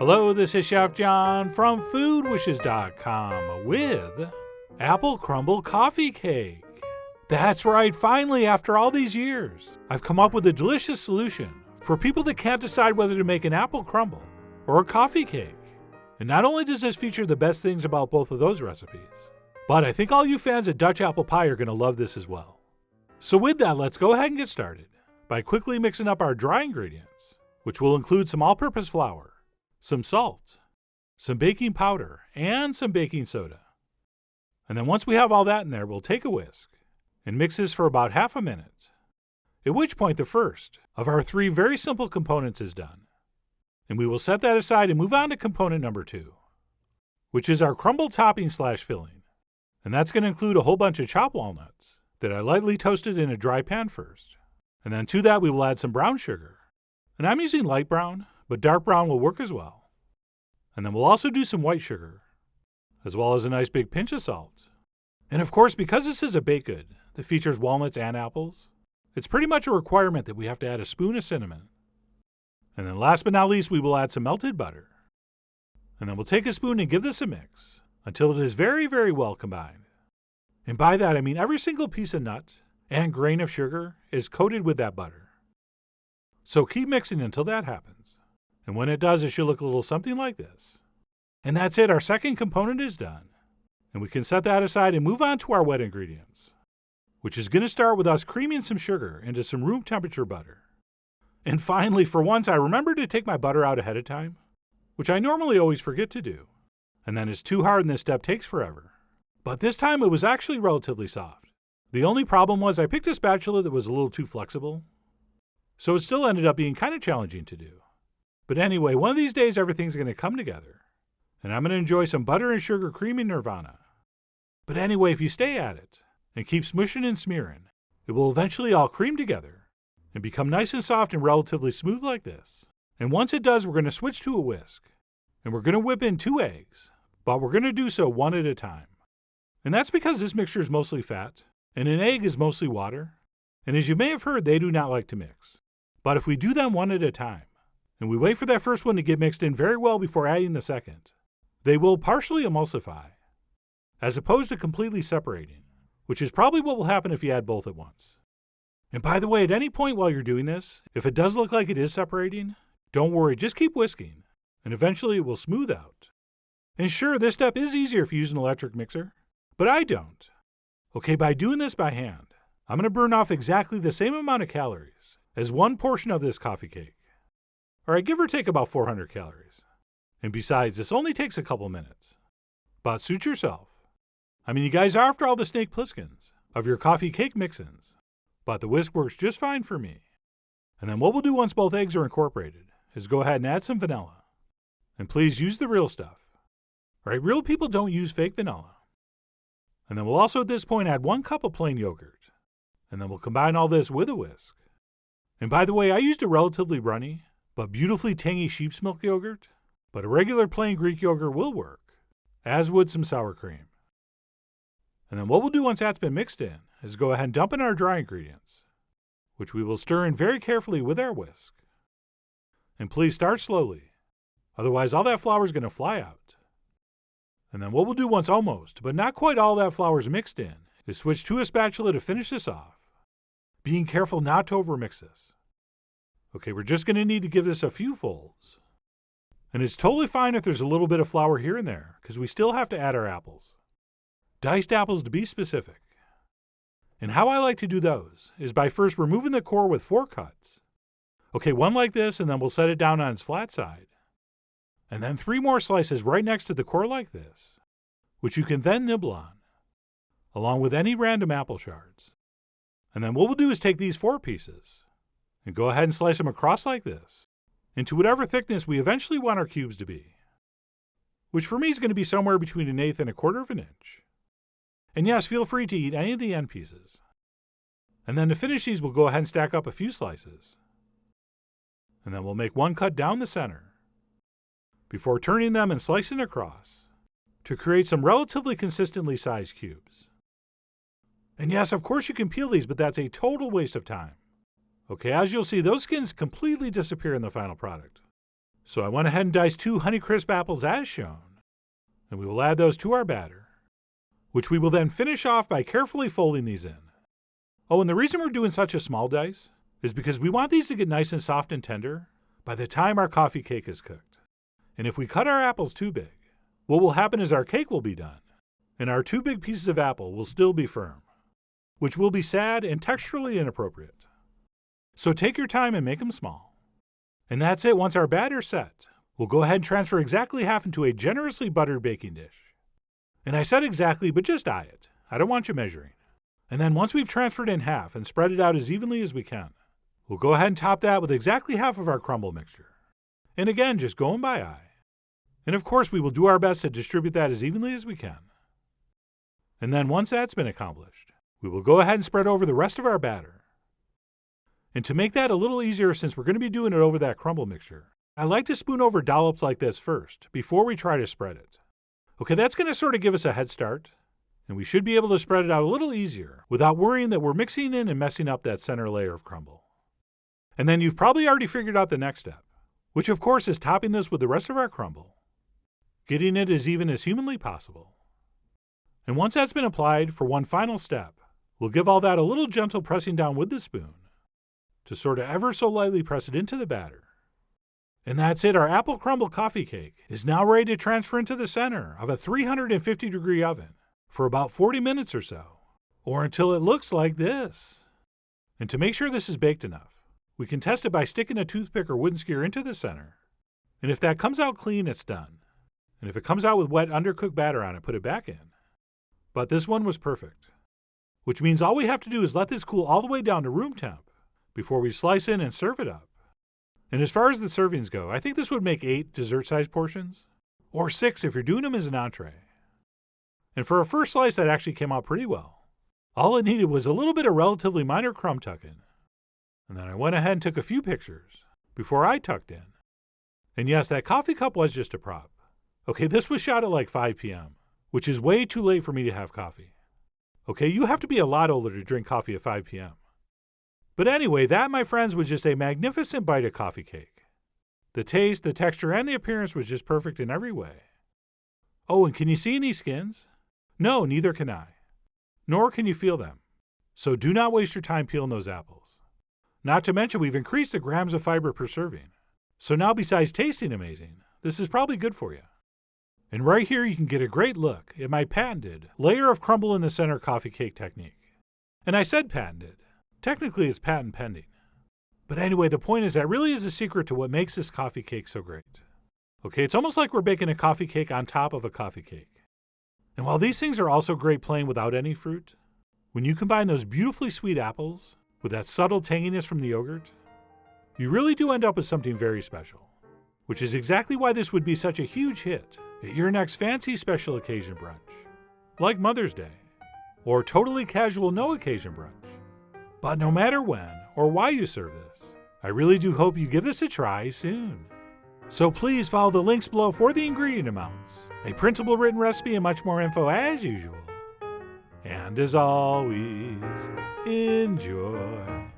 Hello, this is Chef John from foodwishes.com with Apple Crumble Coffee Cake. That's right, finally, after all these years, I've come up with a delicious solution for people that can't decide whether to make an apple crumble or a coffee cake. And not only does this feature the best things about both of those recipes, but I think all you fans of Dutch apple pie are going to love this as well. So with that, let's go ahead and get started by quickly mixing up our dry ingredients, which will include some all-purpose flour, some salt, some baking powder, and some baking soda. And then once we have all that in there, we'll take a whisk and mix this for about half a minute, at which point the first of our three very simple components is done. And we will set that aside and move on to component number 2, which is our crumble topping / filling. And that's going to include a whole bunch of chopped walnuts that I lightly toasted in a dry pan first. And then to that we will add some brown sugar. And I'm using light brown, but dark brown will work as well. And then we'll also do some white sugar, as well as a nice big pinch of salt. And of course, because this is a baked good that features walnuts and apples, it's pretty much a requirement that we have to add a spoon of cinnamon. And then last but not least, we will add some melted butter. And then we'll take a spoon and give this a mix until it is very, very well combined. And by that, I mean every single piece of nut and grain of sugar is coated with that butter. So keep mixing until that happens. And when it does, it should look a little something like this. And that's it, our second component is done. And we can set that aside and move on to our wet ingredients, which is going to start with us creaming some sugar into some room temperature butter. And finally, for once, I remembered to take my butter out ahead of time, which I normally always forget to do. And then it's too hard and this step takes forever. But this time it was actually relatively soft. The only problem was I picked a spatula that was a little too flexible, so it still ended up being kind of challenging to do. But anyway, one of these days everything's going to come together, and I'm going to enjoy some butter and sugar creamy nirvana. But anyway, if you stay at it and keep smushing and smearing, it will eventually all cream together and become nice and soft and relatively smooth like this. And once it does, we're going to switch to a whisk, and we're going to whip in 2 eggs, but we're going to do so one at a time. And that's because this mixture is mostly fat, and an egg is mostly water, and as you may have heard, they do not like to mix. But if we do them one at a time, and we wait for that first one to get mixed in very well before adding the second, they will partially emulsify, as opposed to completely separating, which is probably what will happen if you add both at once. And by the way, at any point while you're doing this, if it does look like it is separating, don't worry, just keep whisking, and eventually it will smooth out. And sure, this step is easier if you use an electric mixer, but I don't. Okay, by doing this by hand, I'm going to burn off exactly the same amount of calories as one portion of this coffee cake. Or I give or take about 400 calories. And besides, this only takes a couple minutes. But suit yourself. I mean, you guys are after all the snake plisskens of your coffee cake mix-ins, but the whisk works just fine for me. And then what we'll do once both eggs are incorporated is go ahead and add some vanilla. And please use the real stuff. Right, real people don't use fake vanilla. And then we'll also at this point add 1 cup of plain yogurt. And then we'll combine all this with a whisk. And by the way, I used a relatively runny, but beautifully tangy sheep's milk yogurt, but a regular plain Greek yogurt will work, as would some sour cream. And then what we'll do once that's been mixed in is go ahead and dump in our dry ingredients, which we will stir in very carefully with our whisk. And please start slowly, otherwise all that flour is going to fly out. And then what we'll do once almost, but not quite all that flour is mixed in, is switch to a spatula to finish this off, being careful not to overmix this. Okay, we're just going to need to give this a few folds. And it's totally fine if there's a little bit of flour here and there, because we still have to add our apples. Diced apples to be specific. And how I like to do those is by first removing the core with 4 cuts. Okay, 1 like this, and then we'll set it down on its flat side. And then 3 more slices right next to the core like this, which you can then nibble on, along with any random apple shards. And then what we'll do is take these 4 pieces and go ahead and slice them across like this, into whatever thickness we eventually want our cubes to be, which for me is going to be somewhere between 1/8 and 1/4 of an inch. And yes, feel free to eat any of the end pieces. And then to finish these, we'll go ahead and stack up a few slices. And then we'll make 1 cut down the center, before turning them and slicing across, to create some relatively consistently sized cubes. And yes, of course you can peel these, but that's a total waste of time. Okay, as you'll see, those skins completely disappear in the final product. So I went ahead and diced 2 Honeycrisp apples as shown, and we will add those to our batter, which we will then finish off by carefully folding these in. Oh, and the reason we're doing such a small dice is because we want these to get nice and soft and tender by the time our coffee cake is cooked. And if we cut our apples too big, what will happen is our cake will be done, and our 2 big pieces of apple will still be firm, which will be sad and texturally inappropriate. So take your time and make them small. And that's it. Once our batter's set, we'll go ahead and transfer exactly half into a generously buttered baking dish. And I said exactly, but just eye it. I don't want you measuring. And then once we've transferred in half and spread it out as evenly as we can, we'll go ahead and top that with exactly half of our crumble mixture. And again, just going by eye. And of course, we will do our best to distribute that as evenly as we can. And then once that's been accomplished, we will go ahead and spread over the rest of our batter. And to make that a little easier, since we're going to be doing it over that crumble mixture, I like to spoon over dollops like this first, before we try to spread it. Okay, that's going to sort of give us a head start, and we should be able to spread it out a little easier without worrying that we're mixing in and messing up that center layer of crumble. And then you've probably already figured out the next step, which of course is topping this with the rest of our crumble, getting it as even as humanly possible. And once that's been applied, for one final step, we'll give all that a little gentle pressing down with the spoon to sort of ever so lightly press it into the batter. And that's it. Our Apple Crumble Coffee Cake is now ready to transfer into the center of a 350-degree oven for about 40 minutes or so, or until it looks like this. And to make sure this is baked enough, we can test it by sticking a toothpick or wooden skewer into the center. And if that comes out clean, it's done. And if it comes out with wet, undercooked batter on it, put it back in. But this one was perfect, which means all we have to do is let this cool all the way down to room temp before we slice in and serve it up. And as far as the servings go, I think this would make 8 dessert-sized portions, or 6 if you're doing them as an entree. And for a first slice, that actually came out pretty well. All it needed was a little bit of relatively minor crumb tuck-in. And then I went ahead and took a few pictures before I tucked in. And yes, that coffee cup was just a prop. Okay, this was shot at like 5 p.m., which is way too late for me to have coffee. Okay, you have to be a lot older to drink coffee at 5 p.m. But anyway, that, my friends, was just a magnificent bite of coffee cake. The taste, the texture, and the appearance was just perfect in every way. Oh, and can you see any skins? No, neither can I. Nor can you feel them. So do not waste your time peeling those apples. Not to mention we've increased the grams of fiber per serving. So now besides tasting amazing, this is probably good for you. And right here you can get a great look at my patented layer of crumble in the center coffee cake technique. And I said patented. Technically it's patent pending. But anyway, the point is that really is a secret to what makes this coffee cake so great. Okay, it's almost like we're baking a coffee cake on top of a coffee cake. And while these things are also great plain without any fruit, when you combine those beautifully sweet apples with that subtle tanginess from the yogurt, you really do end up with something very special. Which is exactly why this would be such a huge hit at your next fancy special occasion brunch, like Mother's Day, or totally casual no occasion brunch. But no matter when or why you serve this, I really do hope you give this a try soon. So please follow the links below for the ingredient amounts, a printable written recipe, and much more info as usual. And as always, enjoy.